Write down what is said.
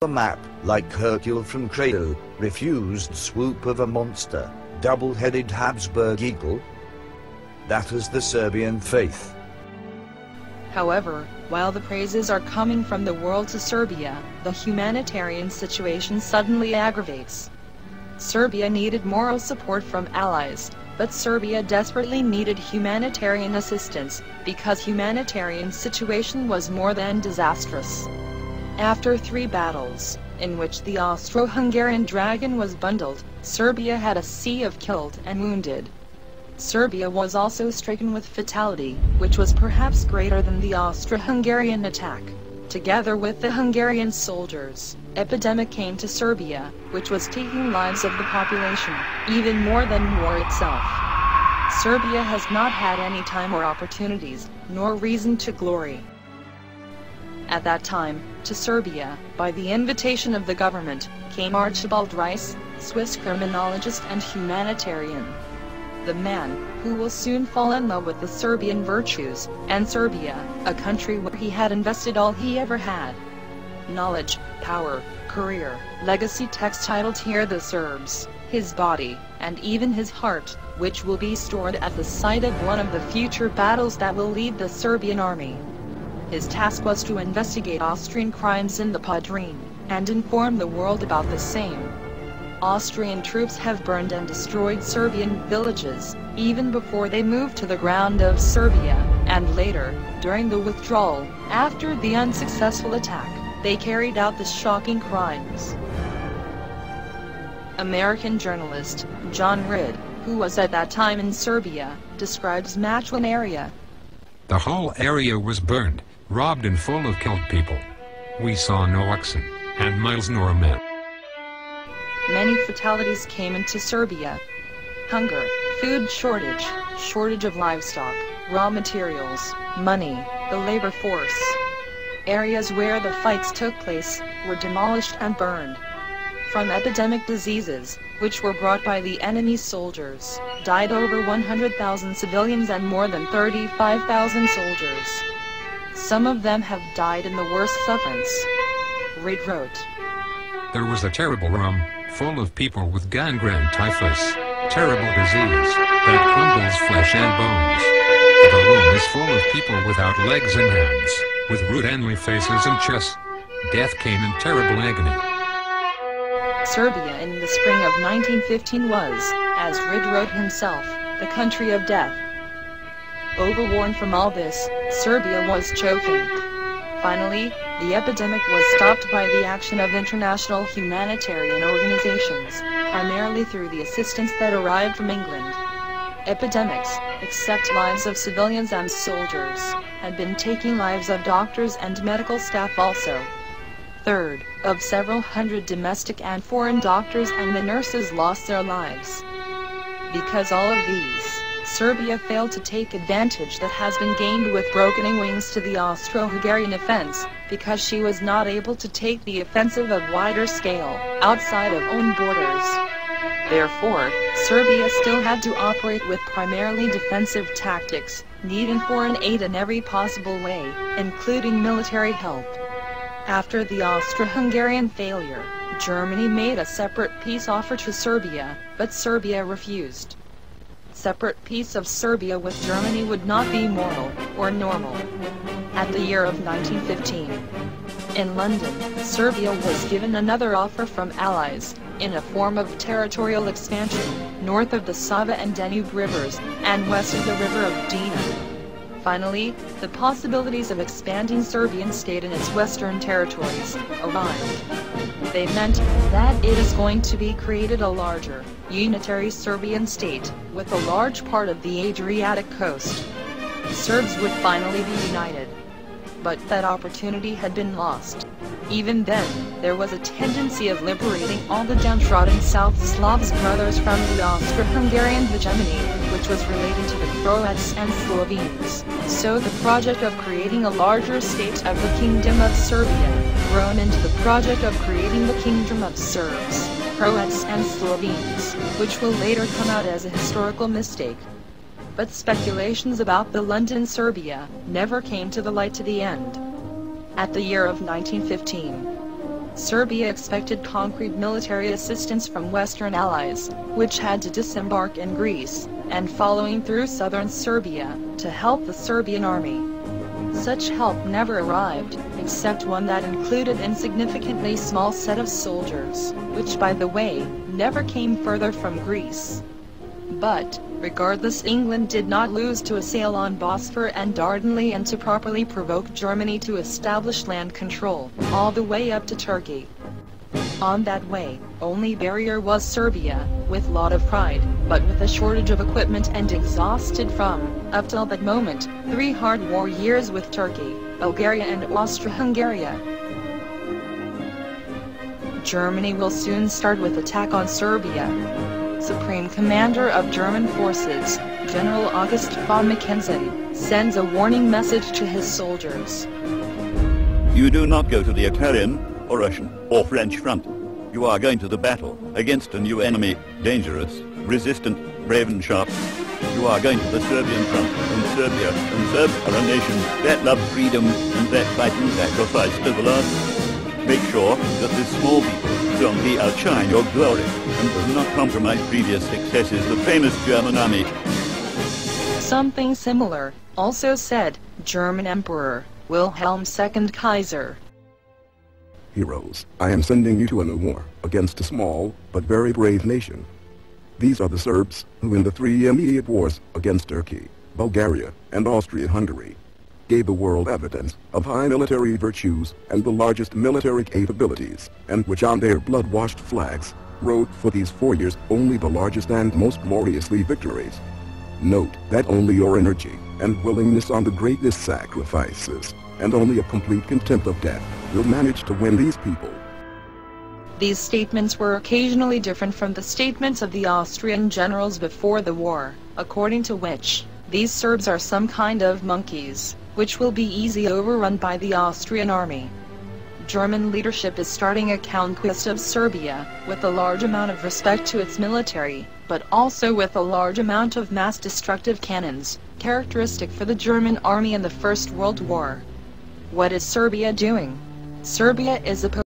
A map, like Hercule from Cradle, refused swoop of a monster, double-headed Habsburg eagle. That is the Serbian faith. However, while the praises are coming from the world to Serbia, the humanitarian situation suddenly aggravates. Serbia needed moral support from allies, but Serbia desperately needed humanitarian assistance, because humanitarian situation was more than disastrous. After 3 battles, in which the Austro-Hungarian dragon was bundled, Serbia had a sea of killed and wounded. Serbia was also stricken with fatality, which was perhaps greater than the Austro-Hungarian attack. Together with the Hungarian soldiers, epidemic came to Serbia, which was taking lives of the population, even more than war itself. Serbia has not had any time or opportunities, nor reason to glory. At that time, to Serbia, by the invitation of the government, came Archibald Rice, Swiss criminologist and humanitarian. The man, who will soon fall in love with the Serbian virtues, and Serbia, a country where he had invested all he ever had. Knowledge, power, career, legacy. Text titled Here the Serbs, his body, and even his heart, which will be stored at the site of one of the future battles that will lead the Serbian army. His task was to investigate Austrian crimes in the Podrinje, and inform the world about the same. Austrian troops have burned and destroyed Serbian villages, even before they moved to the ground of Serbia, and later, during the withdrawal, after the unsuccessful attack, they carried out the shocking crimes. American journalist, John Ridd, who was at that time in Serbia, describes Machwin area. The whole area was burned, robbed and full of killed people. We saw no oxen, and miles nor men. Many fatalities came into Serbia. Hunger, food shortage, shortage of livestock, raw materials, money, the labor force. Areas where the fights took place were demolished and burned. From epidemic diseases, which were brought by the enemy soldiers, died over 100,000 civilians and more than 35,000 soldiers. Some of them have died in the worst sufferance. Reid wrote, There was a terrible room, full of people with gangrene typhus, terrible disease, that crumbles flesh and bones. The room is full of people without legs and hands, with rude angry faces and chests. Death came in terrible agony. Serbia in the spring of 1915 was, as Reid wrote himself, the country of death. Overworn from all this, Serbia was choking. Finally, the epidemic was stopped by the action of international humanitarian organizations, primarily through the assistance that arrived from England. Epidemics, except lives of civilians and soldiers, had been taking lives of doctors and medical staff also. Third, of several hundred domestic and foreign doctors and the nurses lost their lives. Because all of these, Serbia failed to take advantage that has been gained with broken wings to the Austro-Hungarian offense, because she was not able to take the offensive of wider scale, outside of own borders. Therefore, Serbia still had to operate with primarily defensive tactics, needing foreign aid in every possible way, including military help. After the Austro-Hungarian failure, Germany made a separate peace offer to Serbia, but Serbia refused. Separate peace of Serbia with Germany would not be moral or normal. At the year of 1915, in London, Serbia was given another offer from allies, in a form of territorial expansion, north of the Sava and Danube rivers, and west of the river of Drina. Finally, the possibilities of expanding Serbian state in its western territories arrived. They meant that it is going to be created a larger, unitary Serbian state, with a large part of the Adriatic coast. The Serbs would finally be united. But that opportunity had been lost. Even then, there was a tendency of liberating all the downtrodden South Slavs brothers from the Austro-Hungarian hegemony, which was related to the Croats and Slovenes. So the project of creating a larger state of the Kingdom of Serbia, grown into the project of creating the Kingdom of Serbs, Croats and Slovenes, which will later come out as a historical mistake. But speculations about the London Serbia never came to the light to the end. At the year of 1915, Serbia expected concrete military assistance from Western allies, which had to disembark in Greece, and following through southern Serbia, to help the Serbian army. Such help never arrived, except one that included an insignificantly small set of soldiers, which by the way, never came further from Greece. But, regardless, England did not lose to assail on Bosphor and Dardanelles and to properly provoke Germany to establish land control, all the way up to Turkey. On that way, only barrier was Serbia, with lot of pride, but with a shortage of equipment and exhausted from, up till that moment, 3 hard war years with Turkey, Bulgaria and Austria-Hungary. Germany will soon start with attack on Serbia. Supreme Commander of German Forces, General August von Mackensen, sends a warning message to his soldiers. You do not go to the Italian, or Russian, or French front. You are going to the battle against a new enemy, dangerous, resistant, brave and sharp. You are going to the Serbian front, and Serbia and Serbs are a nation that love freedom and that fight and sacrifice to the last. Make sure that this small people don't outshine your glory and does not compromise previous successes of famous German army. Something similar, also said, German Emperor, Wilhelm II Kaiser. Heroes, I am sending you to a new war against a small, but very brave nation. These are the Serbs, who in the 3 immediate wars against Turkey, Bulgaria, and Austria-Hungary, gave the world evidence of high military virtues and the largest military capabilities, and which on their blood-washed flags, wrote for these 4 years only the largest and most gloriously victories. Note that only your energy and willingness on the greatest sacrifices, and only a complete contempt of death, will manage to win these people. These statements were occasionally different from the statements of the Austrian generals before the war, according to which, these Serbs are some kind of monkeys, which will be easily overrun by the Austrian army. German leadership is starting a conquest of Serbia, with a large amount of respect to its military, but also with a large amount of mass-destructive cannons, characteristic for the German army in the First World War. What is Serbia doing? Serbia is opposing